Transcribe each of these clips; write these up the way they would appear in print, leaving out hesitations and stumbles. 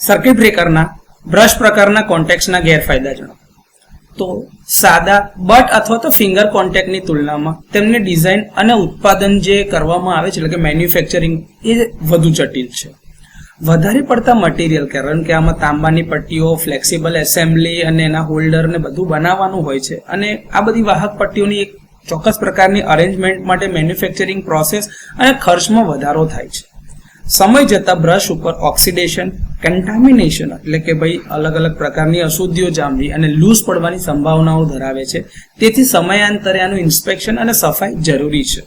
Circuit બ્રેકરના brush પ્રકારના કોન્ટેક્ટ્સના ગેરફાયદા જણાવો. તો સાદા બટ અથવા તો ફિંગર કોન્ટેક્ટની તુલનામાં તેમની ડિઝાઇન અને ઉત્પાદન જે કરવામાં આવે છે એટલે કે મેન્યુફેક્ચરિંગ એ વધુ જટિલ છે. વધારે પડતા મટીરિયલ, કારણ કે આમાં તાંબાની પટ્ટીઓ, ફ્લેક્સિબલ એસેમ્બલી અને એના હોલ્ડર ને બધું બનાવવાનું હોય છે અને આ બધી વાહક પટ્ટીઓની એક ચોક્કસ પ્રકારની અરેન્જમેન્ટ માટે મેન્યુફેક્ચરિંગ પ્રોસેસ અને ખર્ચમાં વધારો થાય છે. સમય જતાં બ્રશ ઉપર ઓક્સિડેશન, કન્ટામિનેશન એટલે કે ભાઈ અલગ અલગ પ્રકારની અશુદ્ધિઓ જામવી અને લૂઝ પડવાની સંભાવનાઓ ધરાવે છે. તેથી સમયાંતરે આનું ઇન્સ્પેક્શન અને સફાઈ જરૂરી છે.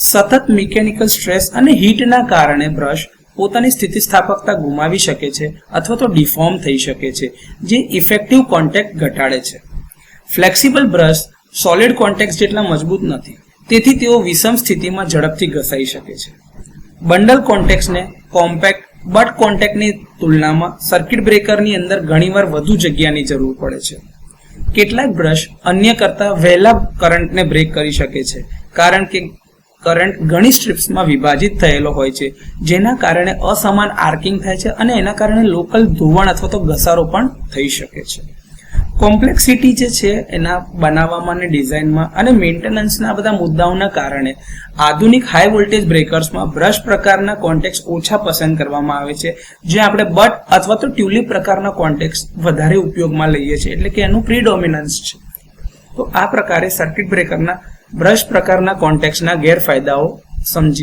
સતત મિકેનિકલ સ્ટ્રેસ અને હીટના કારણે બ્રશ પોતાની સ્થિતિસ્થાપકતા ગુમાવી શકે છે અથવા તો ડિફોર્મ થઈ શકે છે, જે ઇફેક્ટિવ કોન્ટેક્ટ ઘટાડે છે. ફ્લેક્સિબલ બ્રશ સોલિડ કોન્ટેક્ટ જેટલા મજબૂત નથી, તેથી તેઓ વિષમ સ્થિતિમાં ઝડપથી ઘસાઈ શકે છે. બંડલ કોન્ટેક્ટ્સને કોમ્પેક્ટ બટ કોન્ટેક્ટની તુલનામાં સર્કિટ બ્રેકરની અંદર ઘણીવાર વધુ જગ્યાની જરૂર પડે છે. કેટલાક બ્રશ અન્ય કરતાં વહેલા કરંટને બ્રેક કરી શકે છે, કારણ કે કરંટ ઘણી સ્ટ્રીપ્સમાં વિભાજિત થયેલો હોય છે, જેના કારણે અસમાન આર્કિંગ થાય છે અને એના કારણે લોકલ ધોવાણ અથવા તો ઘસારો પણ થઈ શકે છે. કોમ્પ્લેક્સિટી જે છે એના બનાવવામાં અને ડિઝાઇનમાં અને મેન્ટેનન્સના બધા મુદ્દાઓના કારણે આધુનિક હાઈ વોલ્ટેજ બ્રેકર્સમાં બ્રશ પ્રકારના કોન્ટેક્ટ્સ ઓછા પસંદ કરવામાં આવે છે, જે આપણે બટ અથવા તો ટ્યુલિપ પ્રકારના કોન્ટેક્ટ્સ વધારે ઉપયોગમાં લઈએ છીએ, એટલે કે એનું પ્રીડોમિનન્સ છે. તો આ પ્રકારે સર્કિટ બ્રેકરના બ્રશ પ્રકારના કોન્ટેક્ટ્સના ગેરફાયદાઓ સમજી.